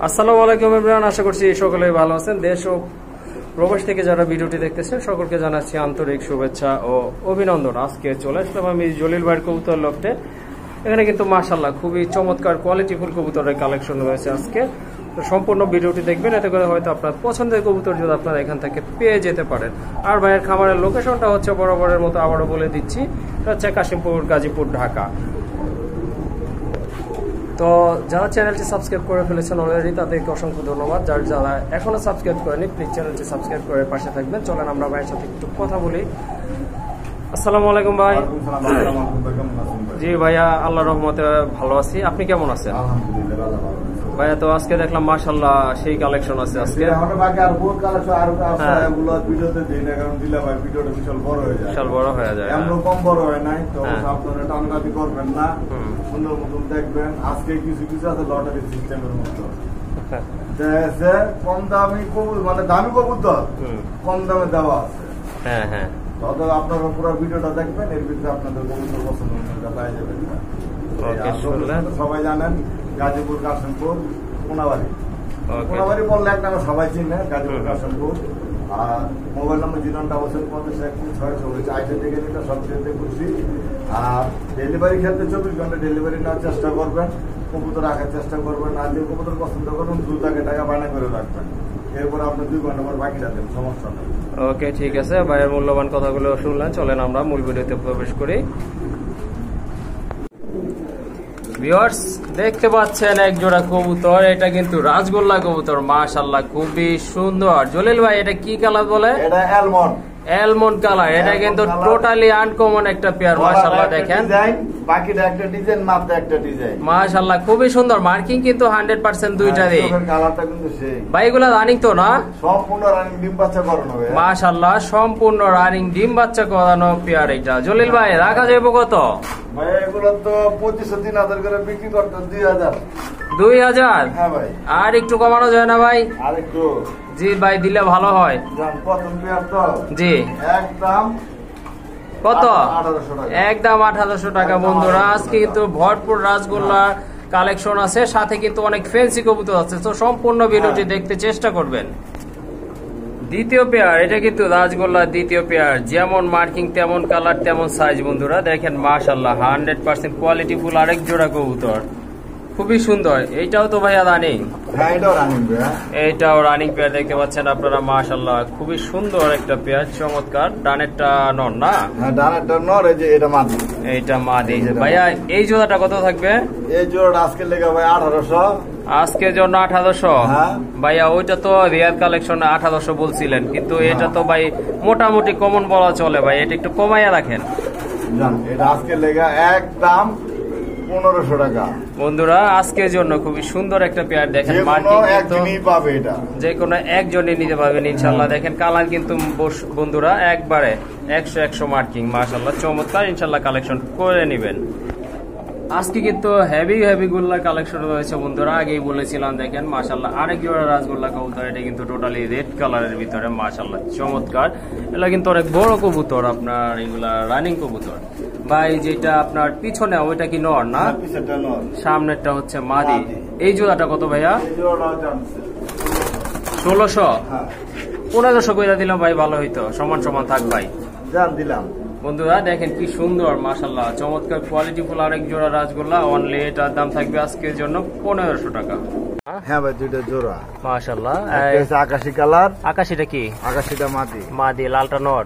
আসসালামু আলাইকুম এভরিওয়ান, আশা করছি সকলেই ভালো আছেন। দেশ ও প্রবাস থেকে যারা ভিডিওটি দেখতেছেন সকলকে জানাচ্ছি আন্তরিক শুভেচ্ছা ও অভিনন্দন। আজকে চলে আসলাম আমি জলিল ভাইয়ের কবুতর লফটে। এখানে কিন্তু মাশাআল্লাহ খুবই চমৎকার কোয়ালিটিফুল কবুতরের কালেকশন রয়েছে আজকে। তো সম্পূর্ণ ভিডিওটি দেখবেন, এতে করে হয়তো আপনার পছন্দের কবুতর যদি আপনারা এখান থেকে পেয়ে যেতে পারেন। আর ভাইয়ের খামারের লোকেশনটা হচ্ছে বরাবরের মতো আবারও বলে দিচ্ছি, এটা হচ্ছে কাশিমপুর, গাজীপুর, ঢাকা। তো যারা চ্যানেলটি সাবস্ক্রাইব করে ফেলেছেন অলরেডি তাদেরকে অসংখ্য ধন্যবাদ। যারা এখনো সাবস্ক্রাইব করেনি প্লিজ চ্যানেলটি সাবস্ক্রাইব করে পাশে থাকবেন। চলেন আমরা ভাইয়ের সাথে একটু কথা বলি। আসসালামু আলাইকুম ভাই। জি ভাইয়া, আল্লাহর রহমতে ভালো আছি। আপনি কেমন আছেন? ভাইয়া তো আজকে দেখলাম মাশাআল্লাহ সেই কালেকশন আছে আজকে। বিশাল বড় হয়ে যায়, কম বড় হয় নাই তো আপনারা টানাটানি করবেন না, সুন্দর মতন দেখবেন। আজকে কিছু কিছু আছে লটারি সিস্টেমের মতো, কম দামি কবুতর, মানে দামি কবুতর কম দামে দেওয়া আছে। হ্যাঁ হ্যাঁ, তবে আপনারা পুরো ভিডিওটা দেখবেন, এর ভিতরে আপনাদের কবুতর পছন্দ পাই যাবেন। সবাই জানেন গাজীপুর, কাশিমপুর, কোনাবাড়ি। কোনাবাড়ি বললে একটা আমরা সবাই চিনে, গাজীপুর, কাশিমপুর। আর মোবাইল নম্বর 09505136 থেকে নিতে সবচেয়ে খুশি। আর ডেলিভারি ক্ষেত্রে 24 ঘন্টা ডেলিভারি নেওয়ার চেষ্টা করবেন, কবুতর রাখার চেষ্টা করবেন। আর যে কবুতর পছন্দ করবেন দ্রুত টাকা বায়না করে রাখবেন, এরপর আপনি 2 ঘন্টা পর বাকিটা দেন, সমস্যা নেই। ওকে ঠিক আছে, ভাইয়ের মূল্যবান কথাগুলো শুনলেন। চলেন আমরা মূল ভিডিওতে প্রবেশ করি। ভিউয়ার্স দেখতে পাচ্ছেন এক জোড়া কবুতর, এটা কিন্তু রাজগোল্লা কবুতর। মাশাআল্লাহ খুবই সুন্দর। জলিল ভাই এটা কি কালার বলে? এটা অ্যালমন্ড কালার। এটা কিন্তু টোটালি আনকমন একটা পেয়ার। মাশাআল্লাহ দেখেন, বাকিটা একটা ডিজাইন, মাত্র একটা ডিজাইন। মাশাআল্লাহ খুবই সুন্দর। মার্কিং কিন্তু 100% দুইটারই। কালারটা কিন্তু সেই। ভাই এগুলা রানিং তো না? সম্পূর্ণ রানিং, ডিম বাচ্চা করানো হবে। মাশাআল্লাহ সম্পূর্ণ রানিং ডিম বাচ্চা করানো পেয়ার এটা। জলিল ভাই রাখা যাবে কত? ভাই এগুলো তো 2500-3000 করে বিক্রি করতেন। 2000? হ্যাঁ ভাই। আর একটু কমানো যায় না ভাই? আর একটু জি ভাই, দিলে ভালো হয়। প্রথম পেয়ার তো জি একদম কত? 1800 টাকা। একদম 1800 টাকা। বন্ধুরা আজকে কিন্তু ভরপুর রাজগোল্লার কালেকশন আছে, সাথে কিন্তু অনেক ফ্যান্সি কবুতর আছে। তো সম্পূর্ণ ভিডিওটি দেখতে চেষ্টা করবেন। দ্বিতীয় পেয়ার, এটা কিন্তু রাজগোল্লার দ্বিতীয় পেয়ার। যেমন মার্কিং তেমন কালার তেমন সাইজ। বন্ধুরা দেখেন মাশাআল্লাহ 100% কোয়ালিটি ফুল আরেক জোড়া কবুতর, খুবই সুন্দর। এইটাও তো ভাইয়া রানিং? হ্যাঁ এটাও রানিং পেয়ার। এইটাও রানিং পেয়ার দেখতে পাচ্ছেন আপনারা। মাশাআল্লাহ খুবই সুন্দর একটা পেয়ার, চমৎকার। ডানেরটা নর না? হ্যাঁ ডানেরটা নর, এই যে এটা মাদি। এইটা মাদি। ভাইয়া এই জোড়াটা কত থাকবে? এই জোড়াটা আজকে লেগে ভাই 1800। আজকের জন্য 1800? ভাইয়া ওইটা তো রিয়ার কালেকশন 1800 বলছিলেন, কিন্তু এটা তো ভাই মোটামুটি কমন বলা চলে। ভাই এটা একটু কমাইয়া রাখেন। এটা আজকে লেগে একদম 1500 টাকা। বন্ধুরা আজকের জন্য খুবই সুন্দর একটা পেয়ার। দেখেন যে কোনো একজনই নিতে পারবেন ইনশাল্লাহ। দেখেন কালার কিন্তু বন্ধুরা একবারে 100 মার্কিং। মাশাআল্লাহ চমৎকার। ইনশাল্লাহ কালেকশন করে নেবেন। আজকে কিন্তু হেভি গোল্লার কালেকশন রয়েছে বন্ধুরা। আগেই বলেছিলাম দেখেন মাশাআল্লাহ আরেক জোড়া রাজগোল্লা কবুতর। এটা কিন্তু টোটালি রেড কালারের ভিতরে। মাশাআল্লাহ চমৎকার। এগুলা কিন্তু অনেক বড় কবুতর, আপনার এগুলা রানিং কবুতর। ভাই যেটা আপনার পিছনে ওইটা কি নর না? সামনেরটা হচ্ছে মাদি। এই জোড়াটা কত ভাইয়া? 1600? 1500 কইরা দিলাম ভাই, ভালো হইতো। সমান থাক ভাই, দিলাম। বন্ধুরা দেখেন কি সুন্দর মাশাআল্লাহ চমৎকার কোয়ালিটি ফুল আরেক জোড়া রাজগোল্লা। অনলি এটার দাম থাকবে আজকের জন্য 1500 টাকা। হ্যাঁ ভাই দুইটা জোড়া। মাশাআল্লাহ আকাশি কালার। আকাশিটা কি? আকাশিটা মাদি। লালটা নর।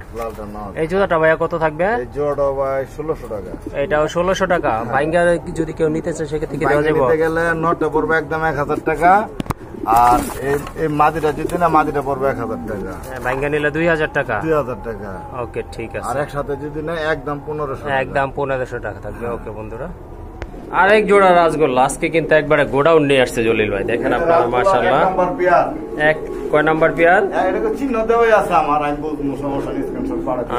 এই জোড়াটা ভাইয়া কত থাকবে? এই জোড়াটা ভাই 1600 টাকা। এটাও 1600 টাকা। ভাইঙ্গা যদি কেউ নিতে চায় সেক্ষেত্রে কি দেওয়া যাবে? নিতে গেলে নটটা পড়বে একদম 1000 টাকা। আর এই মাদিটা যদি না, মাদিটা পড়বে 1000 টাকা। ভাইঙ্গা নিলে 2000 টাকা। 2000 টাকা। ওকে ঠিক আছে। আর একসাথে যদি না একদম 1500। একদম 1500 টাকা থাকবে। ওকে বন্ধুরা আরেক জোড়া রাজগোল্লা আজকে কিন্তু একবারে গোডাউন নিয়ে আসছে জলিল ভাই। দেখেন আপনারা মাশাআল্লাহ কয় নাম্বার পেয়ার?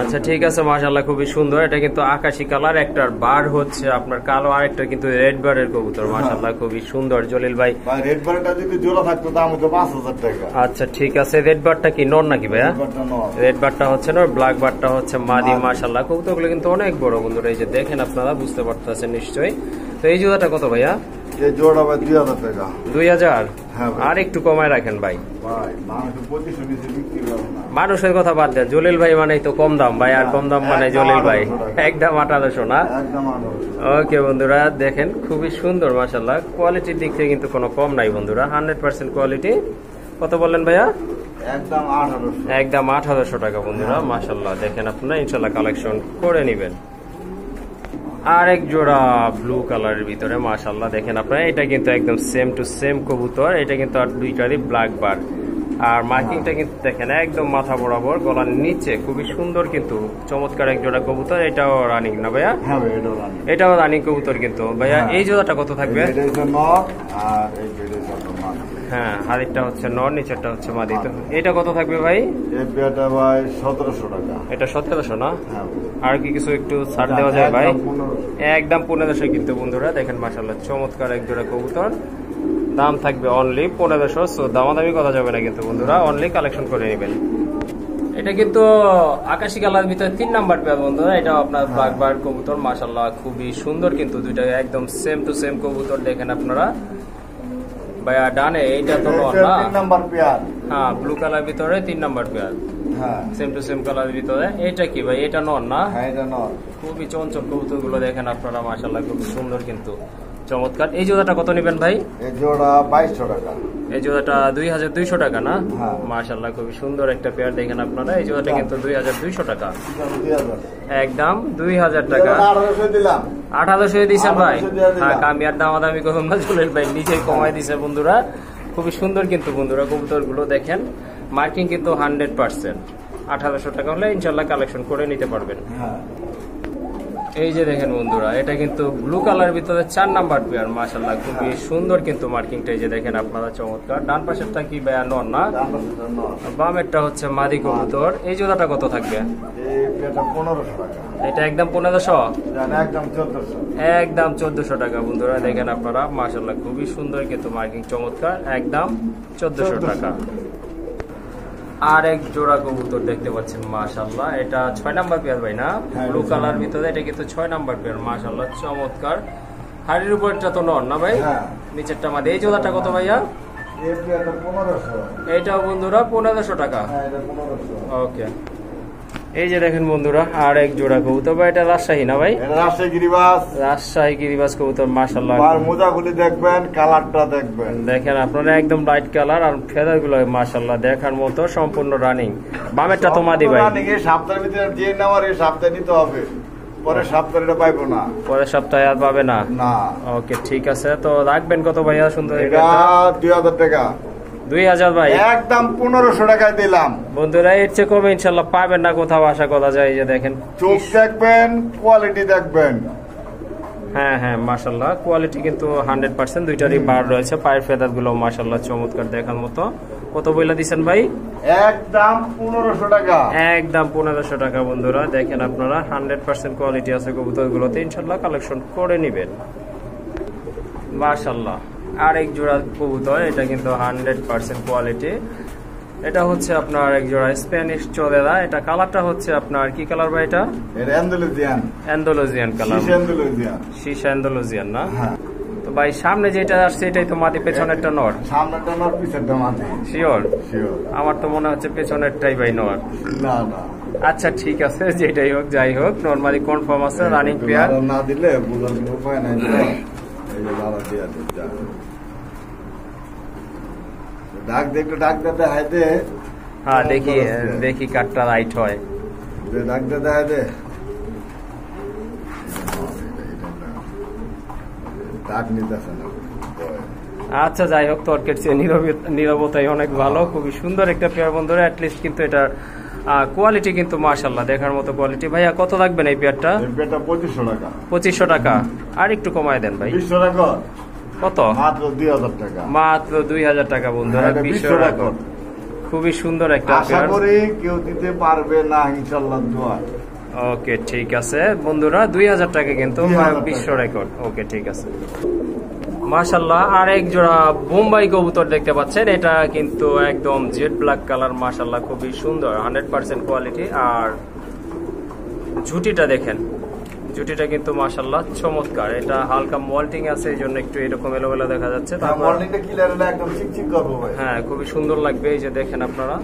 আচ্ছা ঠিক আছে মাশাআল্লাহ খুবই সুন্দর। এটা কিন্তু আকাশি কালার, একটার বার হচ্ছে আপনার কালো, আরেকটা কিন্তু রেড বারের কবুতর। মাশাআল্লাহ খুবই সুন্দর জলিল ভাই। রেড বারটা যদি জোড়া থাকতো দাম হতো 5000 টাকা। আচ্ছা ঠিক আছে। রেড বারটা কি নর নাকি ভাইয়া? রেড বারটা হচ্ছে নর, ব্ল্যাক বারটা হচ্ছে মাদি। মাশাআল্লাহ কবুতরগুলো কিন্তু অনেক বড় বন্ধুরা। এই যে দেখেন আপনারা বুঝতে পারতেছেন নিশ্চয়ই। তো এই জোড়াটা কত ভাইয়া? এই জোড়া ভাই 2000 টাকা। 2000? হ্যাঁ আর একটু কমায় রাখেন ভাই। ভাই মানুষ 2500 নিচে বিক্রি করে না। মানুষের কথা বাদ দেন, জলিল ভাই মানে তো কম দাম ভাই, আর কম দাম মানে জলিল ভাই একদম 1800 না? একদম 1800। ওকে বন্ধুরা দেখেন খুবই সুন্দর মাশাআল্লাহ, কোয়ালিটির দিক থেকে কিন্তু কোনো কম নাই বন্ধুরা, 100% কোয়ালিটি। কত বললেন ভাইয়া? একদম 1800। একদম 1800 টাকা বন্ধুরা মাশাআল্লাহ। দেখেন আপনারা ইনশাআল্লাহ কালেকশন করে নেবেন। আরেক জোড়া ব্লু কালারের ভিতরে মাশাআল্লাহ দেখেন আপনারা, এটা কিন্তু একদম সেম টু সেম কবুতর, এটা কিন্তু আর দুইটারই ব্ল্যাক বার। আর মার্কিংটা কিন্তু দেখেন একদম মাথা বরাবর গলার নিচে, খুবই সুন্দর কিন্তু চমৎকার এক জোড়া কবুতর। এটাও রানিং না ভাইয়া? হ্যাঁ ভাই এটাও রানিং। এটাও রানিং কবুতর কিন্তু ভাইয়া। এই জোড়াটা কত থাকবে? এটা হচ্ছে নর আর এই যেটা মাদি। হ্যাঁ হাড়িটা হচ্ছে নর, নিচেরটা হচ্ছে মাদি। তো এটা কত থাকবে ভাই? এই পেয়ারটা ভাই 1700 টাকা। এটা 1700 না? হ্যাঁ। আর কি কিছু একটু ছাড় দেওয়া যায় ভাই? একদম 1500 কিন্তু বন্ধুরা দেখেন মাশাআল্লাহ চমৎকার এক জোড়া কবুতর, দাম থাকবে অনলি 1500। সো দামাদামি করা যাবে না কিন্তু বন্ধুরা, অনলি কালেকশন করে নেবেন। এটা কিন্তু আকাশী কালার ভিতরে 3 নাম্বার পেয়ার বন্ধুরা, এটা আপনার ব্ল্যাক বার কবুতর মাশাআল্লাহ খুবই সুন্দর কিন্তু, দুইটা একদম সেম টু সেম কবুতর। দেখেন আপনারা ভাইয়া ডানে এইটা তো নর না? 3 নাম্বার পেয়ার। হ্যাঁ ব্লু কালার ভিতরে 3 নাম্বার পেয়ার। হ্যাঁ সেম টু সেম কালারের ভিতরে। এটা কি ভাই? এটা নর না? হ্যাঁ এটা নর। খুবই চঞ্চল কবুতর গুলো দেখেন আপনারা মাশাআল্লাহ খুবই সুন্দর কিন্তু চমৎকার। এই জোড়াটা কত নেবেন ভাই? এই জোড়া 2200 টাকা। এই জোড়াটা 2200 টাকা না? হ্যাঁ। মাশাআল্লাহ খুবই সুন্দর একটা পেয়ার দেখেন আপনারা। এই জোড়াটা কিন্তু 2200 টাকা, 2000। একদম 2000 টাকা। 1800 দিলাম। 1800 দিয়েছেন ভাই? 1800 দিয়ে দিলাম। হ্যাঁ আমি আর দামাদামি করুন না, জলিল ভাই নিজেই কমাই দিছে বন্ধুরা। খুবই সুন্দর কিন্তু বন্ধুরা কবুতর গুলো দেখেন, মার্কিং কিন্তু 100%। 1800 টাকা হলে ইনশাআল্লাহ কালেকশন করে নিতে পারবেন। হ্যাঁ এই যে দেখেন বন্ধুরা, এটা কিন্তু ব্লু কালার ভিতরে 4 নাম্বার পেয়ার মাশাআল্লাহ খুবই সুন্দর কিন্তু মার্কিংটা। এই যে দেখেন আপনারা চমৎকার। ডান পাশেরটা কি ভাইয়া নর না? বামেরটা হচ্ছে মাদি কবুতর। এই জোড়াটা কত থাকবে? এই পেয়ারটা 1500 টাকা। এটা একদম 1500? জানা একদম 1400। একদম 1400 টাকা বন্ধুরা দেখেন আপনারা মাশাআল্লাহ খুবই সুন্দর কিন্তু মার্কিং চমৎকার, একদম 1400 টাকা। আর এক জোড়া কবুতর দেখতে পাচ্ছেন মাশাআল্লাহ, এটা 6 নাম্বার পেয়ার ভাই না? ব্লু কালার ভিতরে এটা কিন্তু 6 নাম্বার পেয়ার মাশাআল্লাহ চমৎকার। হাড়ির উপরটা তো নর না ভাই? হ্যাঁ। নিচেরটা মাদি। এই জোড়াটা কত ভাইয়া? এই পেয়ারটা 1500। এইটাও বন্ধুরা 1500 টাকা। হ্যাঁ এটা 1500। ওকে। এই যে দেখেন বন্ধুরা আর এক জোড়া কবুতর ভাই, এটা রাজশাহী না ভাই? এটা রাজশাহী গিরিবাস। রাজশাহী গিরিবাস কবুতর মাশাআল্লাহ। আর মোজাগুলি দেখবেন, কালারটা দেখবেন। দেখেন আপনারা একদম লাইট কালার, আর ফেদার গুলো মাশাআল্লাহ দেখার মতো সম্পূর্ণ রানিং। বামেরটা তো মাদি ভাই? রানিং। এই সপ্তাহের ভিতরে যে নেওয়ার এই সপ্তাহে নিতে হবে, পরে সপ্তাহে এটা পাইবো না। পরের সপ্তাহে আর পাবে না? না। ওকে ঠিক আছে। তো রাখবেন কত ভাইয়া সুন্দর? এটা 2000 টাকা। 2000 ভাই? একদম 1500 টাকায় দিলাম বন্ধুরা। এর চেয়ে কমে ইনশাআল্লাহ পাবেন না কোথাও, আশা করা যায়। এই যে দেখেন চোখ দেখবেন, কোয়ালিটি দেখবেন। হ্যাঁ হ্যাঁ মাশাআল্লাহ কোয়ালিটি কিন্তু 100%। দুইটারই বার রয়েছে, পায়ের ফেদার গুলো মাশাআল্লাহ চমৎকার দেখার মতো। কত বইলা দিচ্ছেন ভাই? একদম 1500 টাকা। একদম 1500 টাকা বন্ধুরা দেখেন আপনারা, 100% কোয়ালিটি আছে কবুতর গুলোতে, ইনশাআল্লাহ কালেকশন করে নেবেন মাশাআল্লাহ। আরেক জোড়া কবুতর, এটা কিন্তু 100% কোয়ালিটি। এটা হচ্ছে আপনার এক জোড়া স্প্যানিশ চোরেরা। এটা কালারটা হচ্ছে আপনার কি কালার ভাই? এটা অ্যান্ডালুজিয়ান। Andalusian colour. শীষ অ্যান্ডালুজিয়ান না? হ্যাঁ। তো ভাই সামনে যেটা আসছে এটাই তো মাদি, পেছনেরটা নর? সামনেরটা নর, পিছেরটা মাদি। শিওর? শিওর। আমার তো মনে হচ্ছে পেছনেরটাই ভাই নর। না না। আচ্ছা ঠিক আছে, যেটাই হোক যাই হোক, নরমালি কনফার্ম আছে রানিং পেয়ার। না দিলে বুঝার কোনো উপায় নাই। এই যে লালা দিয়া দিচ্ছা। ডাক দে, একটু ডাক দে, হাই দে। হ্যাঁ দেখি দেখি কাটটা রাইট হয়। ডাক দে, হাই দে। ডাক নিতেছে না। আচ্ছা যাই হোক, তর্কের চেয়ে নীরবতাই অনেক ভালো। খুবই সুন্দর একটা পেয়ার বন্ধুরা। অ্যাটলিস্ট কিন্তু এটার কোয়ালিটি কিন্তু মাশাআল্লাহ দেখার মতো কোয়ালিটি। ভাইয়া কত লাগবেন এই পেয়ারটা? এই পেয়ারটা 2500 টাকা। 2500 টাকা। আর একটু কমায় দেন ভাই। 200 টাকা। কত? মাত্র 2000 টাকা। মাত্র 2000 টাকা বন্ধুরা। 200 টাকা। খুবই সুন্দর একটা আশা করি কেউ দিতে পারবে না ইনশাআল্লাহ, দোয়া। ওকে ঠিক আছে বন্ধুরা, 2000 টাকা কিন্তু 200 রেকর্ড। ওকে ঠিক আছে মাশাআল্লাহ। আর এক জোড়া বোম্বাই কবুতর দেখতে পাচ্ছেন, এটা কিন্তু একদম জেড ব্ল্যাক কালার মাশাআল্লাহ, খুবই সুন্দর 100% কোয়ালিটি। আর ঝুটিটা দেখেন, জুটিটা কিন্তু মাশাআল্লাহ চমৎকার। এটা হালকা মল্টিং আছে, এই জন্য একটু এরকম এলোমেলো দেখা যাচ্ছে। হ্যাঁ, খুবই সুন্দর লাগবে। এই যে দেখেন আপনারা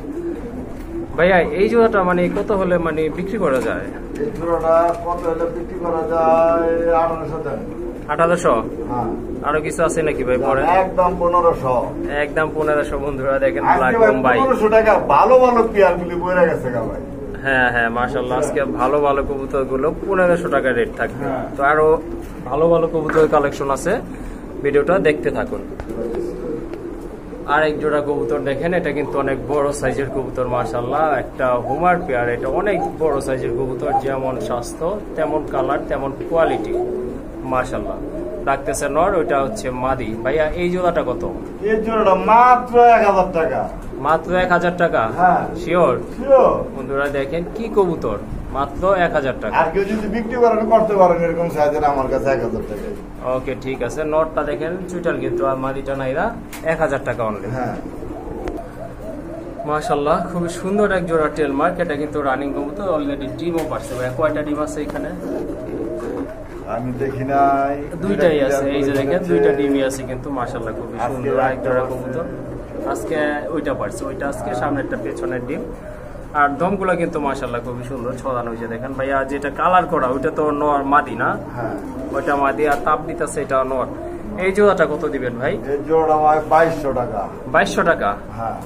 ভাইয়া, এই জোড়াটা মানে কত হলে মানে বিক্রি করা যায়? এই জোড়াটা কত হলে বিক্রি করা যায়? 1800। আরো কিছু আছে নাকি ভাই? পরে একদম 1500। একদম 1500 বন্ধুরা দেখেন ব্ল্যাক বোম্বাই। 1500 টাকা ভালো ভালো পেয়ার গুলি বইরা গেছে গা ভাই। হ্যাঁ হ্যাঁ, মাশাআল্লাহ আজকে ভালো ভালো কবুতর গুলো 1500 টাকা রেট থাকবে। তো আরো ভালো ভালো কবুতর কালেকশন আছে, ভিডিওটা দেখতে থাকুন। আর এক জোড়া কবুতর দেখেন, এটা কিন্তু অনেক বড় সাইজের কবুতর মাশাআল্লাহ, একটা হোমার পেয়ার। এটা অনেক বড় সাইজের কবুতর, যেমন স্বাস্থ্য তেমন কালার তেমন কোয়ালিটি মাশাআল্লাহ। ডাকতেছে নর, ওইটা হচ্ছে মাদি। ভাইয়া এই জোড়াটা কত? এই জোড়াটা মাত্র 1000 টাকা। মাত্র 1000 টাকা? হ্যাঁ শিওর? শিওর। বন্ধুরা দেখেন কি কবুতর, মাত্র 1000 টাকা। আর কেউ যদি বিক্রি করেন করতে পারেন এরকম সাইজের, আমার কাছে 1000 টাকা। ওকে ঠিক আছে। নটটা দেখেন চুইটাল কিন্তু, আর মাদিটা নাইরা 1000 টাকা অনলি। হ্যাঁ মাশাআল্লাহ খুবই সুন্দর এক জোড়া টেল মার্ক। এটা কিন্তু রানিং কবুতর, অলরেডি ডিমও পারছে। কয়টা ডিম আছে এখানে? আমি দেখি নাই, দুইটাই আছে। এই যে দেখেন দুইটা ডিমই আছে কিন্তু মাশাআল্লাহ খুবই সুন্দর এক জোড়া কবুতর। আজকে ওইটা পারছে, ওইটা আজকে সামনেরটা পেছনের ডিম। আর দমগুলো কিন্তু মাশাআল্লাহ খুবই সুন্দর ছড়ানো। হয়েছে দেখেন ভাইয়া, যেটা কালার করা ওইটা তো নর মাদি না? হ্যাঁ ওইটা মাদি, আর তাপ দিতেছে এটা নর। এই জোড়াটা কত দিবেন ভাই? এই জোড়া ভাই 2200 টাকা। 2200 টাকা? হ্যাঁ।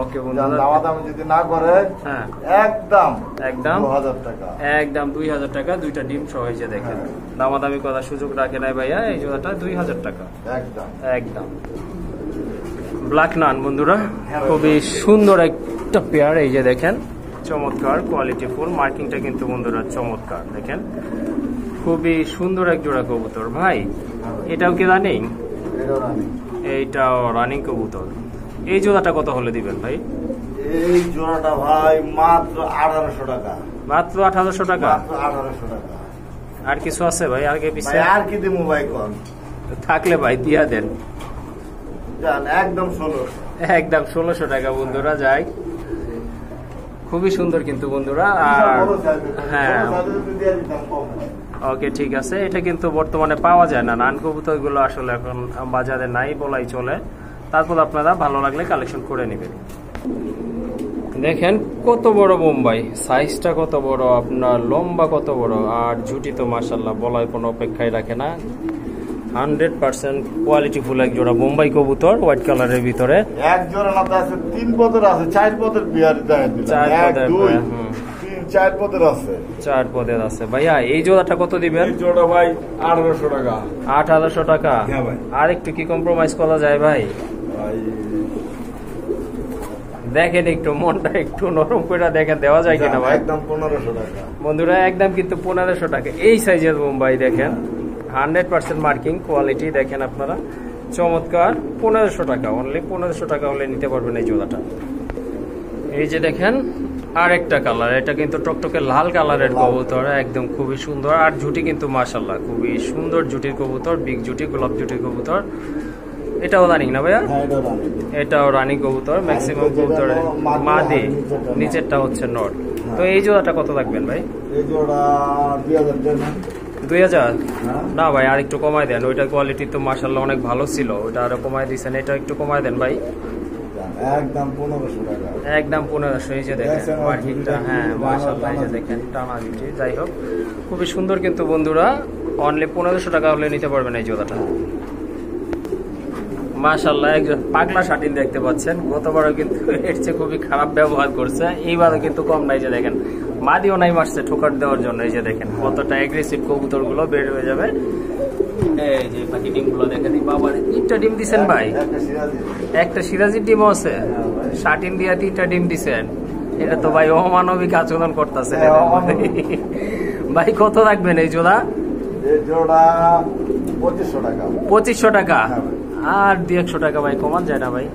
ওকে বন্ধুরা, দাম যদি না করে হ্যাঁ একদম 2000 টাকা। একদম 2000 টাকা, দুইটা ডিম সহ। এই যে দেখেন দামাদামি করার সুযোগ রাখে নাই ভাইয়া। এই জোড়াটা 2000 টাকা একদম একদম। ব্ল্যাক নান বন্ধুরা, খুবই সুন্দর একটা পেয়ার। এই যে দেখেন চমৎকার কোয়ালিটি ফুল, মার্কিংটা কিন্তু বন্ধুরা চমৎকার। দেখেন খুবই সুন্দর এক জোড়া কবুতর। ভাই এটাও কি রানিং? এইটাও রানিং কবুতর। এই জোড়াটা কত হলে দিবেন ভাই? এই জোড়াটা ভাই মাত্র 1800 টাকা। মাত্র 1800 টাকা? 1800 টাকা। আর কিছু আছে ভাই? আগে পিছে আর কি দিমু ভাই? কোন থাকলে ভাই দিয়া দেন। জান একদম 1600। একদম 1600 টাকা বন্ধুরা। যাই, খুবই সুন্দর কিন্তু বন্ধুরা। আর হ্যাঁ ওকে ঠিক আছে। এটা কিন্তু বর্তমানে পাওয়া যায় না, নান কবুতর গুলো আসলে এখন বাজারে নাই বলাই চলে। তারপর আপনারা ভালো লাগলে কালেকশন করে নেবেন। দেখেন কত বড় বোম্বাই, সাইজটা কত বড়, আপনার লম্বা কত বড়, আর জুটি তো মাশাআল্লাহ বলার কোনো অপেক্ষাই রাখে না। 100% কোয়ালিটি ফুল এক জোড়া বোম্বাই কবুতর, হোয়াইট কালারের ভিতরে। এক জোড়া না আছে, 3 পদের আছে, 4 পদের পেয়ার দেয়। 4 পদের, 4 পদের আছে, 4 পদের আছে। ভাইয়া এই জোড়াটা কত দিবেন? এই জোড়া ভাই 1800 টাকা। 1800 টাকা? হ্যাঁ ভাই। আর একটু কি কম্প্রোমাইজ করা যায় ভাই? দেখেন একটু মনটা একটু নরম করে দেখেন, দেওয়া যায় কিনা ভাই? একদম 1500 টাকা বন্ধুরা, একদম কিন্তু 1500 টাকা। এই সাইজের বোম্বাই দেখেন, 100% মার্কিং কোয়ালিটি। দেখেন আপনারা চমৎকার, 1500 টাকা অনলি। 1500 টাকা হলে নিতে পারবেন এই জোড়াটা। এই যে দেখেন আরেকটা কালার, এটা কিন্তু টকটকে লাল কালারের কবুতর, একদম খুবই সুন্দর। আর জুটি কিন্তু মাশাআল্লাহ খুবই সুন্দর জুটির কবুতর, বিগ জুটি, গোলাপ জুটির কবুতর। এটাও রানিং না ভাইয়া? এটাও রানিং কবুতর। ম্যাক্সিমাম কবুতর মাদি, নিচেরটা হচ্ছে নর। তো এই জোড়াটা কত রাখবেন ভাই? এই জোড়া 2000 টাকা। 2000? না ভাই আর একটু কমায় দেন, ওইটার কোয়ালিটি তো মাশাআল্লাহ অনেক ভালো ছিল, ওইটা আরো কমায় দিয়েছেন। এটা একটু কমায় দেন ভাই। একদম 1500 টাকা। একদম 1500। এই যে দেখেন মার্কিংটা, হ্যাঁ মাশাআল্লাহ। এই যে দেখেন টানা জুটি। যাই হোক খুবই সুন্দর কিন্তু বন্ধুরা, অনলি 1500 টাকা হলে নিতে পারবেন এই জোড়াটা মাশাআল্লাহ। একজন পাগলা শাটিন দেখতে পাচ্ছেন, গতবারও কিন্তু এর চেয়ে খুবই খারাপ ব্যবহার করছে, এইবারও কিন্তু কম নাই। যে দেখেন মাদিও নাই মারছে ঠোকার দেওয়ার জন্য। এই যে দেখেন কতটা অ্যাগ্রেসিভ কবুতর গুলো বের হয়ে যাবে। এই যে বাকি ডিম গুলো দেখেন, বাবার 3টা ডিম দিচ্ছেন ভাই? একটা সিরাজির ডিমও আছে? শাটিন দিয়া 3টা ডিম দিচ্ছেন, এটা তো ভাই অমানবিক আচরণ করতেছেন। ভাই কত রাখবেন এই জোড়া? এই জোড়া 2500 টাকা। 2500 টাকা? আর 200 টাকা ভাই কমান যায় না ভাই?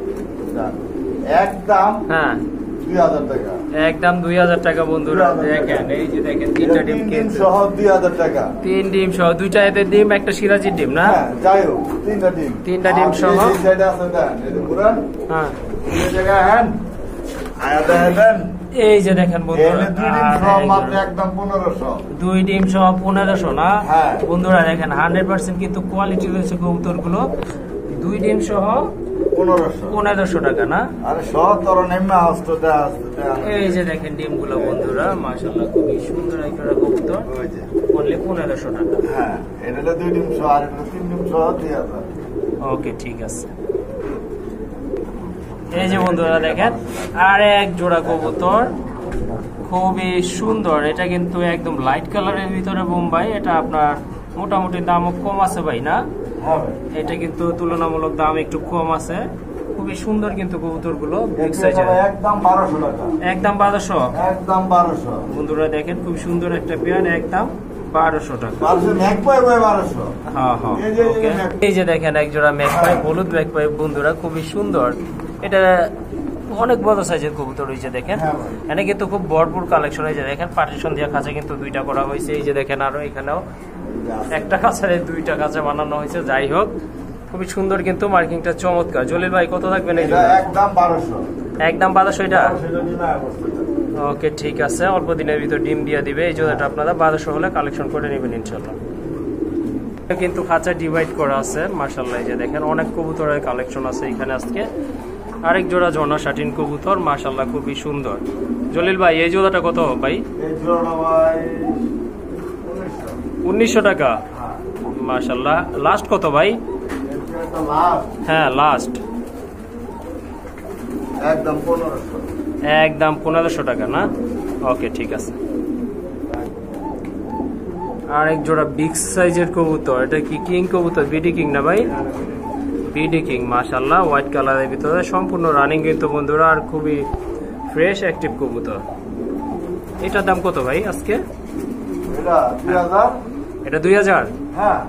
একদম হ্যাঁ 2000 টাকা। একদম 2000 টাকা বন্ধুরা। দেখেন এই যে দেখেন 3টা ডিম কিন্তু সহ 2000 টাকা। 3 ডিম সহ, 2টা এদের ডিম, একটা সিরাজির ডিম না? যাই হোক 3টা ডিম। 3টা ডিম সহ। এই সাইডে আছে দেন, এই পুরান। হ্যাঁ এই জায়গা হ্যান এই যে দেখেন বন্ধুরা, একদম 1500, 2 ডিম সহ 1500 না বন্ধুরা। দেখেন 100% কিন্তু কোয়ালিটি রয়েছে কবুতর গুলো। 2 ডিম সহ 1500 টাকা না। এই যে দেখেন ডিম গুলো বন্ধুরা, মাশাআল্লাহ খুবই সুন্দর একটা কবুতর, অনলি 1500 টাকা। হ্যাঁ, এটা 2 ডিম সহ আর এটা 3 ডিম সহ 3000। ওকে ঠিক আছে। এই যে বন্ধুরা দেখেন আর এক জোড়া কবুতর, খুবই সুন্দর। এটা কিন্তু একদম লাইট কালারের ভিতরে বোম্বাই। এটা আপনার মোটামুটি দামও কম আছে ভাই না? এটা কিন্তু তুলনামূলক দাম একটু কম আছে। খুবই সুন্দর কিন্তু কবুতর গুলো, একদম 1200 টাকা। একদম 1200, একদম 1200 বন্ধুরা দেখেন খুব সুন্দর একটা পেয়ার, একদম 1200 টাকা। এই যে দেখেন এক জোড়া ম্যাকপাই, হলুদ ম্যাকপাই বন্ধুরা, খুবই সুন্দর। এটা অনেক বড় সাইজের কবুতর হয়েছে দেখেন। এখানে কিন্তু খুব ভরপুর কালেকশন হয়েছে দেখেন। পার্টিশন দেওয়া খাঁচা কিন্তু 2টা করা হয়েছে। এই যে দেখেন আরো এখানেও একটা খাঁচারে 2টা খাঁচা বানানো হয়েছে। যাই হোক খুবই সুন্দর কিন্তু, মার্কিংটা চমৎকার। জলিল ভাই কত থাকবেন? এই একদম 1200, একদম 1200 এটা। ওকে ঠিক আছে, অল্প দিনের ভিতর ডিম দিয়ে দিবে। এই জোড়াটা আপনারা 1200 হলে কালেকশন করে নেবেন ইনশাল্লাহ। কিন্তু খাঁচা ডিভাইড করা আছে মাশাআল্লাহ। এই যে দেখেন অনেক কবুতরের কালেকশন আছে এখানে আজকে। আরেক জোড়া ঝর্ণা শাটিন কবুতর, মাশাআল্লাহ খুবই সুন্দর। জলিল ভাই এই জোড়াটা কত ভাই? এই জোড়াটা ভাই 1900 টাকা। মাশাআল্লাহ। লাস্ট কত ভাই? হ্যাঁ লাস্ট একদম 1500, একদম 1500 টাকা না। ওকে ঠিক আছে। আর এক জোড়া বিগ সাইজের কবুতর, এটা কি কিং কবুতর? বিডি কিং না ভাই? বিডি কিং মাশাআল্লাহ, হোয়াইট কালারের ভিতরে, সম্পূর্ণ রানিং কিন্তু বন্ধুরা, আর খুবই ফ্রেশ অ্যাক্টিভ কবুতর। এটার দাম কত ভাই আজকে? এটা 2000। এটা 2000? হ্যাঁ।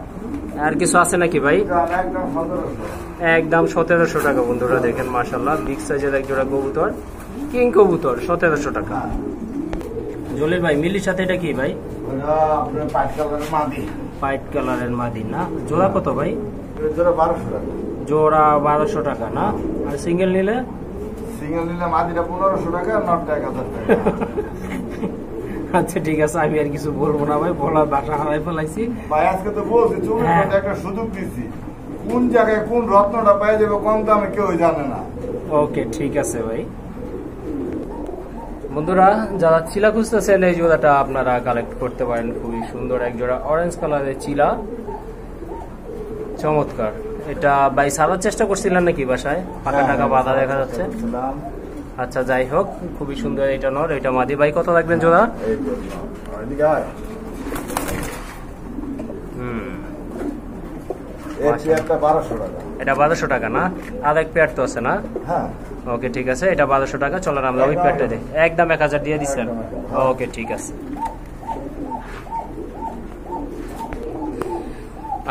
আর কিছু আছে নাকি ভাই? একদম 1700, একদম 1700 টাকা বন্ধুরা। দেখেন মাশাআল্লাহ বিগ সাইজের এক জোড়া কবুতর, কিং কবুতর, 1700 টাকা। জলিল ভাই মিলির সাথে এটা কি ভাই? ওটা আপনার পাইট কালারের মাদি। পাইট কালারের মাদি না। জোড়া কত ভাই? জোড়া 1200 টাকা। জোড়া 1200 টাকা না। আর সিঙ্গেল নিলে? সিঙ্গেল নিলে মাদিটা 1500 টাকা, নটটা 1000 টাকা। আচ্ছা ঠিক আছে, আমি আর কিছু বলবো না ভাই, বলার বাসা হারাই ফেলাইছি ভাই। আজকে তো বলছি চুরি একটা সুযোগ দিচ্ছি, কোন জায়গায় কোন রত্নটা পাই যাবে কম দামে কেউ জানে না। ওকে ঠিক আছে ভাই। বন্ধুরা যারা চিলা খুঁজতেছেন এই জোড়াটা আপনারা কালেক্ট করতে পারেন। খুবই সুন্দর এক জোড়া অরেঞ্জ কালারের চিলা, চমৎকার। এটা ভাই সারার চেষ্টা করছিলেন নাকি বাসায়? ফাঁকা টাকা বাধা দেখা যাচ্ছে। আচ্ছা যাই হোক খুবই সুন্দর। এটা নর, এটা মাদি। ভাই কত রাখবেন জোড়া? এটা 1200 টাকা না। আর এক পেয়ার তো আছে না? ওকে ঠিক আছে, এটা 1200 টাকা। চলেন আমরা ওই পেয়ারটা দিই, একদম 1000 দিয়ে দিচ্ছেন। ওকে ঠিক আছে।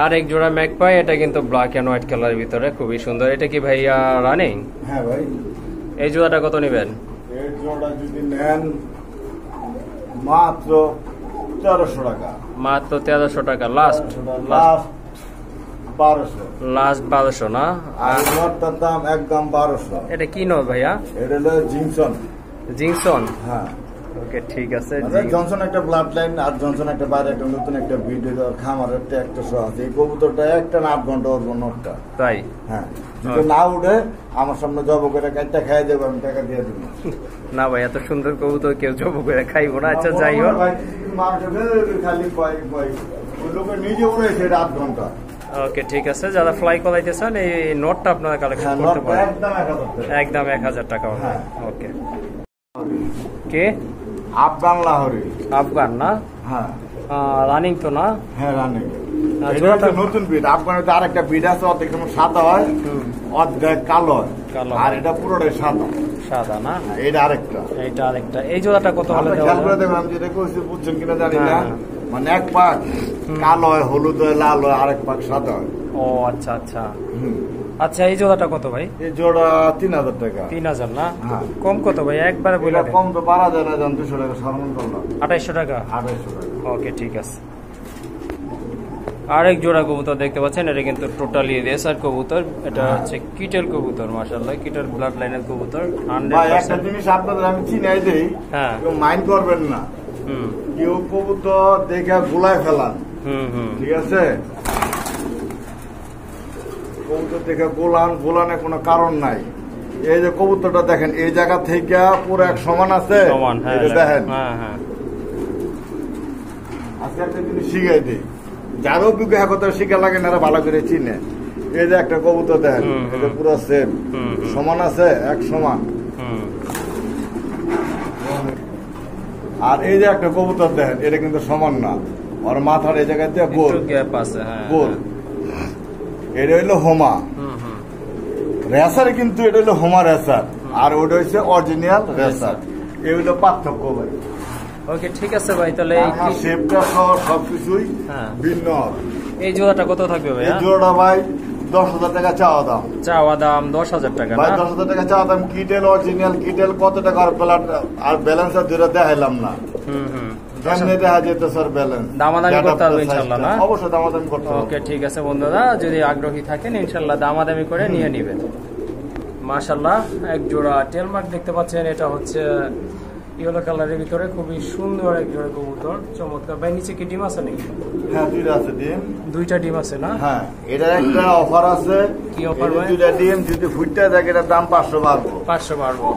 আর এক জোড়া ম্যাকপাই, এটা কিন্তু ব্ল্যাক এন্ড হোয়াইট কালারের ভিতরে, খুবই সুন্দর। এটা কি ভাইয়া রানিং? হ্যাঁ ভাই। এই জোড়াটা কত নেবেন? এই জোড়াটা যদি নেন মাত্র 1300 টাকা। মাত্র 1300 টাকা। লাস্ট 1200। লাস্ট 1200 না। আর নটটার দাম একদম 1200। এটা কি নট ভাইয়া? এটা হলো জিনসন। জিনসন? হ্যাঁ। ওকে ঠিক আছে। জনসন একটা ব্লাড লাইন, আর জনসন একটা বাইরে একটা নতুন একটা ভিডিও খামারের একটা শো আছে। এই কবুতরটা একটা না 8 ঘন্টা ওর নটটা। তাই? হ্যাঁ। যদি না উঠে আমার সামনে জব করে কাটটা খাইয়ে দেবো, আমি টাকা দিয়ে দেবো। না ভাই এত সুন্দর কবুতর কেউ জব করে খাইবো না। আচ্ছা যাই হোক, খালি লোকে নিজে উড়েছে 8 ঘন্টা। ওকে ঠিক আছে। যারা ফ্লাই করাইতে চান এই নোটটা আপনারা কালেকশন করতে পারেন। একদম 1000 টাকা। ওকে। কে? আফগান লাহোরি। আফগান না? হ্যাঁ। রানিং তো না? হ্যাঁ রানিং। নতুন ব্রিড। আফগানের তো আরেকটা ব্রিড আছে, অর্ধেক সাদা হয়, অর্ধেক কালো হয়, আর এটা পুরোটাই সাদা। সাদা না? এটা আরেকটা। এটা আরেকটা। এই জোড়াটা কত হলে দেওয়া যাবে? দেখুন আমি যেটা কইছি বুঝছেন কিনা জানি না, মানে এক পাক কালো হয়, হলুদ হয়, লাল হয়, আরেক পাক সাদা হয়। ও আচ্ছা আচ্ছা। আচ্ছা এই জোড়াটা কত ভাই? এই জোড়া 3000 টাকা। 3000 না? কম কত ভাই? একবারে বলে দেন। কম তো 12000 না, 200 টাকা সরমান করলাম। 2800 টাকা। 2800 টাকা। ওকে ঠিক আছে। আরেক জোড়া কবুতর দেখতে পাচ্ছেন, এটা কিন্তু টোটালি রেসার কবুতর। এটা হচ্ছে কিটেল কবুতর, মাশাআল্লাহ কিটেল ব্লাড লাইনের কবুতর। 100% একটা জিনিস আপনাদের আমি চিনাই দেই, হ্যাঁ কেউ মাইন্ড করবেন না। কেউ কবুতর দেখে গোলায় ফেলান, ঠিক আছে? কবুতর দেখে গোলানে কোনো কারণ নাই। এই যে কবুতরটা দেখেন, এই জায়গা থেকে পুরো এক সমান আছে, দেখেন। আজকে একটা জিনিস শিখাই দিই, যারও অভিজ্ঞ কথা শিখা লাগে না, ভালো করে চিনে। এই যে একটা কবুতর দেখেন, এটা পুরো সেম সমান আছে, এক সমান। আর এই যে একটা কবুতর দেখেন, এটা কিন্তু সমান না, ওর মাথার এই জায়গাতে গোল গ্যাপ আছে, গোল। এটা হইলো হোমা রেসার, কিন্তু এটা হইলো হোমা রেসার, আর ওটা হচ্ছে অরিজিনাল রেসার। এই হইলো পার্থক্য ভাই। ওকে ঠিক আছে ভাই, তাহলে শেপটা সবকিছুই ভিন্ন। এই জোড়াটা কত থাকবে ভাই? এই জোড়াটা ভাই 10,000 টাকা চাওয়া দাম। 10,000 টাকা ভাই, 10,000 টাকা চাওয়া দাম। কিটেল অরিজিনাল কিটেল কত টাকা আর ব্যালেন্স দুটো দেখাইলাম না। ওকে ঠিক আছে বন্ধুরা, যদি আগ্রহী থাকেন ইনশাল্লাহ দামাদামি করে নিয়ে নিবেন। মাশাআল্লাহ এক জোড়া টেলমার্ক দেখতে পাচ্ছেন, এটা হচ্ছে ইয়েলো কালারের ভিতরে খুবই সুন্দর এক জোড়া কবুতর, চমৎকার। ভাই নিচে কি ডিম আছে নাকি? হ্যাঁ, দুইটা আছে ডিম। দুইটা ডিম আছে না? হ্যাঁ, এটার একটা অফার আছে। কি অফার ভাই? দুইটা ডিম যদি ফুটটা থাকে এটার দাম 500 বাড়বো। 500 বাড়বো।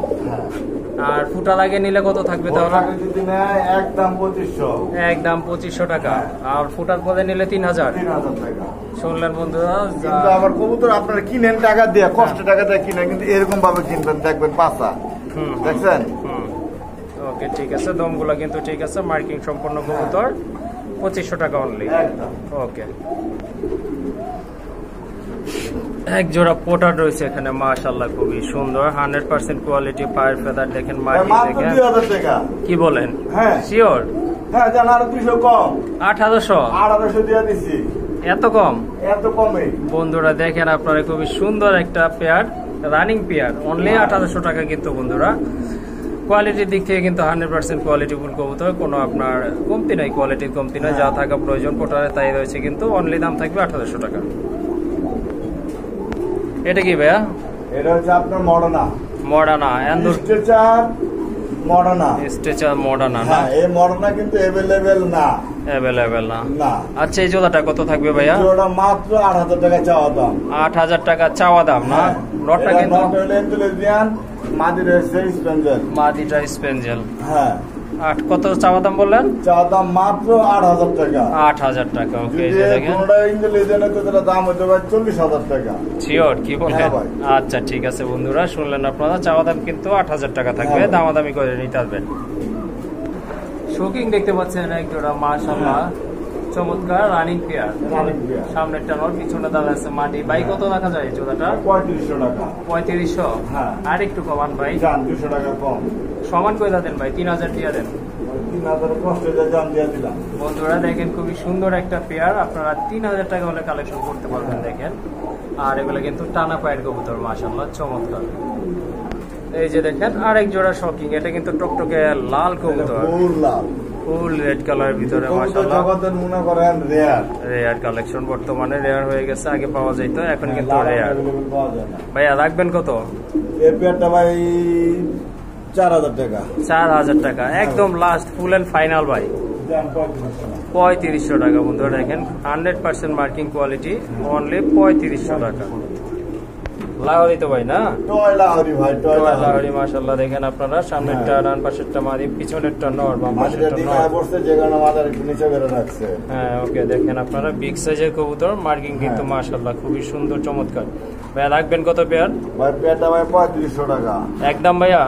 আর ফুটা লাগে নিলে কত থাকবে তাহলে? যদি নেয় একদম 2500। একদম 2500 টাকা। আর ফুটার পরে নিলে 3000 টাকা। শুনলেন বন্ধুরা? কিন্তু আবার কবুতর আপনারা কিনেন টাকা দিয়ে, কষ্ট টাকা দিয়ে কিনেন, কিন্তু এরকম ভাবে কিনবেন, দেখবেন পাছা। দেখছেন? ওকে ঠিক আছে, দমগুলা কিন্তু ঠিক আছে, মার্কিং সম্পূর্ণ কবুতর। 2500 টাকা অনলি। ওকে, এক জোড়া পোটার রয়েছে এখানে, মাশাআল্লাহ খুবই সুন্দর, 100% কোয়ালিটি। পায়ের ফেদার দেখেন, মার্কিং দেখেন। কি বলেন? হ্যাঁ শিওর? হ্যাঁ, জান আর 200 কম। 1800 দিয়ে দিছি। এত কম? এত কমে বন্ধুরা দেখেন, আপনারা খুবই সুন্দর একটা পেয়ার, রানিং পেয়ার, অনলি 1800 টাকা। কিন্তু বন্ধুরা কোয়ালিটির দিক থেকে কিন্তু 100% কোয়ালিটি ফুল কবুতর, কোনো আপনার কমতি নাই, কোয়ালিটির কমতি নাই, যা থাকা প্রয়োজন পোটারে তাই রয়েছে। কিন্তু অনলি দাম থাকবে 1800 টাকা। এটা কি ভাইয়া? এটা হচ্ছে আপনার Moderna. Moderna stretcher Moderna. Stretcher Moderna না? এই মডার্না কিন্তু अवेलेबल না। अवेलेबल না। আচ্ছা, এই জোড়াটা কত থাকবে ভাইয়া? জোড়া মাত্র 8000 টাকা চাওয়া দাম। 8000 টাকা চাওয়া দাম না? নটটা কিন্তু ইন্দোনেশিয়ান, মাদিটা হচ্ছে স্পেঞ্জেল। মাদিটা স্পেঞ্জেল। হ্যাঁ। কত চাওয়া দাম বললেন? চাওয়া দাম মাত্র 8000 টাকা। 8000 টাকা। ওকে, এই যে দেখেন, কোনটা ইন্দোনেশিয়ানে তো তার দাম হতে পারে 40000 টাকা। শিওর? কি বলেন? আচ্ছা ঠিক আছে বন্ধুরা, শুনলেন আপনারা, চাওয়া দাম কিন্তু 8000 টাকা থাকবে, দামাদামি করে নিতে পারবেন। শোকিং দেখতে পাচ্ছেন এক জোড়া, মাশাআল্লাহ চমৎকার রানিং পেয়ার। সামনেরটা নর, পিছনে দাদা আছে মাটি। ভাই কত রাখা যায় জোড়াটা? 3500 টাকা। 3500? হ্যাঁ। আর একটু কমান ভাই। 200 টাকা কম। সমান করে দেন ভাই, 3000 দিয়ে দেন। 3000 কষ্ট দিয়ে জান দিয়ে দিলাম। বন্ধুরা দেখেন, খুবই সুন্দর একটা পেয়ার, আপনারা 3000 টাকা হলে কালেকশন করতে পারবেন। দেখেন, আর এগুলো কিন্তু টানা পায়ের কবুতর, মাশাআল্লাহ চমৎকার। এই যে দেখেন আরেক জোড়া শকিং, এটা কিন্তু টকটকে লাল কবুতর, ফুল রেড কালারের ভিতরে, মাশাআল্লাহ মনে করেন রেয়ার কালেকশন, বর্তমানে রেয়ার হয়ে গেছে, আগে পাওয়া যেত, এখন কিন্তু রেয়ার। ভাইয়া রাখবেন কত? এই পেয়ারটা ভাই 4000 টাকা। 4000 টাকা একদম লাস্ট, ফুল এন্ড ফাইনাল ভাই। 3500 টাকা। বন্ধুরা দেখেন, 100% মার্কিং কোয়ালিটি, অনলি 3500 টাকা। লাহোরি তো ভাই না? টয় লাহোরি ভাই, টয় লাহোরি। মাশাআল্লাহ দেখেন আপনারা, সামনেরটা ডান পাশেরটা মাদি, পিছনেরটা নর, বাম পাশেরটা নর। বসে যেখানে মাদার একটু নিচে বের রাখছে। হ্যাঁ, ওকে দেখেন আপনারা, বিগ সাইজের কবুতর, মার্কিং কিন্তু মাশাআল্লাহ খুবই সুন্দর চমৎকার। ভাই রাখবেন কত পেয়ার? ভাই পেয়ারটা ভাই 3500 টাকা একদম ভাইয়া।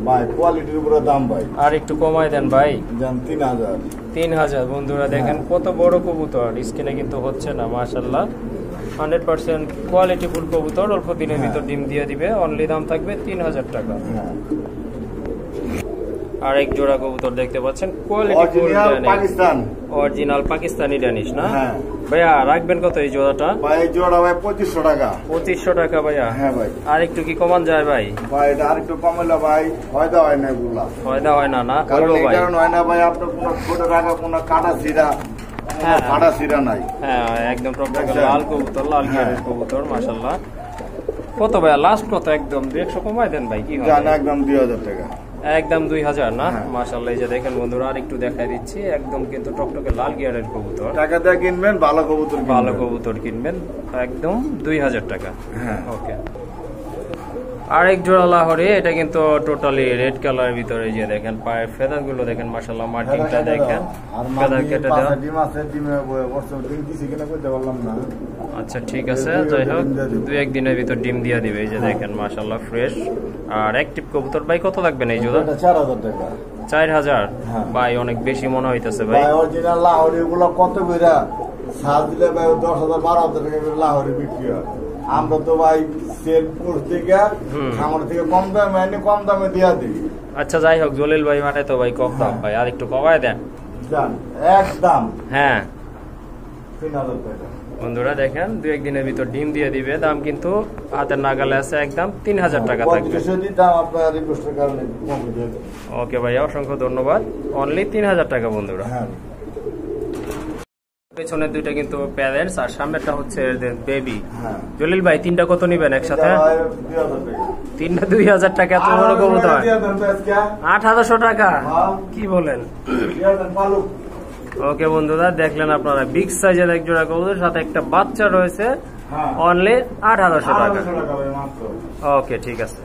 ভাই কোয়ালিটির উপরে দাম ভাই, আর একটু কমায় দেন ভাই। জান 3000। 3000। বন্ধুরা দেখেন কত বড় কবুতর, স্কিনে কিন্তু হচ্ছে না, মাশাআল্লাহ 100% কোয়ালিটি ফুল কবুতর, অল্প দিনের ভিতর ডিম দিয়ে দিবে, অনলি দাম থাকবে 3000 টাকা। আর এক জোড়া কবুতর দেখতে পাচ্ছেন, quality full Pakistan, original Pakistani Danish না? ভাইয়া রাখবেন কত এই জোড়াটা? ভাই এই জোড়া ভাই 2500 টাকা। 2500 টাকা ভাইয়া? হ্যাঁ ভাই। আর একটু কি কমান যায় ভাই? ভাই এটা আর একটু কমাইলে ভাই ফায়দা হয় না, এগুলা ফায়দা হয় না? না কারণ এই কারণ হয় না ভাই, আপনার কোনো ছোট টাকা কোনো কাটা ছিড়া ফাটা সিরা নাই। হ্যাঁ একদম টকটকে লাল কবুতর, লাল গিয়ারের কবুতর মাশাআল্লাহ। কত ভাই লাস্ট কত? একদম 100 কমাই দেন ভাই, কি হয়? জানা একদম 2000 টাকা, একদম 2000 না? মাশাআল্লাহ। এই যে দেখেন বন্ধুরা, আর একটু দেখাই দিচ্ছি, একদম কিন্তু টকটকে লাল গিয়ারের কবুতর। টাকা দিয়ে কিনবেন, ভালো কবুতর, ভালো কবুতর কিনবেন, একদম 2000 টাকা। হ্যাঁ ওকে। আরেক জোড়া লাহোরি, এটা কিন্তু টোটালি রেড কালারের ভিতরে। যে দেখেন পায়ের ফেদার গুলো দেখেন মাশাআল্লাহ, মার্কিংটা দেখেন, ফেদার কেটে দেওয়া। আচ্ছা ঠিক আছে, যাই হোক 2-1 দিনের ভিতর ডিম দিয়ে দিবে। এই যে দেখেন মাশাআল্লাহ ফ্রেশ আর অ্যাক্টিভ কবুতর। ভাই কত লাগবেন এই জোড়া? 4000 টাকা। 4000? ভাই অনেক বেশি মনে হইতেছে ভাই। অরিজিনাল লাহোরি গুলো কত কইরা সাজ দিলে ভাই 10,000 12,000 টাকা করে লাহোরি বিক্রি হয়। আমরা তো ভাই সেল পোস্ট থেকে আমার থেকে কম দামে এনে কম দামে দিয়া দিই। আচ্ছা যাই হোক, জলিল ভাই মানে তো ভাই কম দাম ভাই, আর একটু কমায় দেন। জান একদম হ্যাঁ 3000 টাকা। বন্ধুরা দেখেন 2-1 দিনের ভিতর ডিম দিয়ে দিবে। দাম কিন্তু হাতের নাগালে আছে, একদম 3000 টাকা থাকবে। ওকে ভাই, অসংখ্য ধন্যবাদ। অনলি 3000 টাকা বন্ধুরা। পেছনের দুইটা কিন্তু প্যারেন্টস আর সামনেরটা হচ্ছে বেবি। জলিল ভাই তিনটা কত নিবেন একসাথে? 2000 টাকা। এত বড় কবুতর 1800 টাকা? কি বলেন? ওকে বন্ধুরা, দেখলেন আপনারা বিগ সাইজের এক জোড়া কবুতর, সাথে একটা বাচ্চা রয়েছে, অনলি 1800 টাকা। ওকে ঠিক আছে।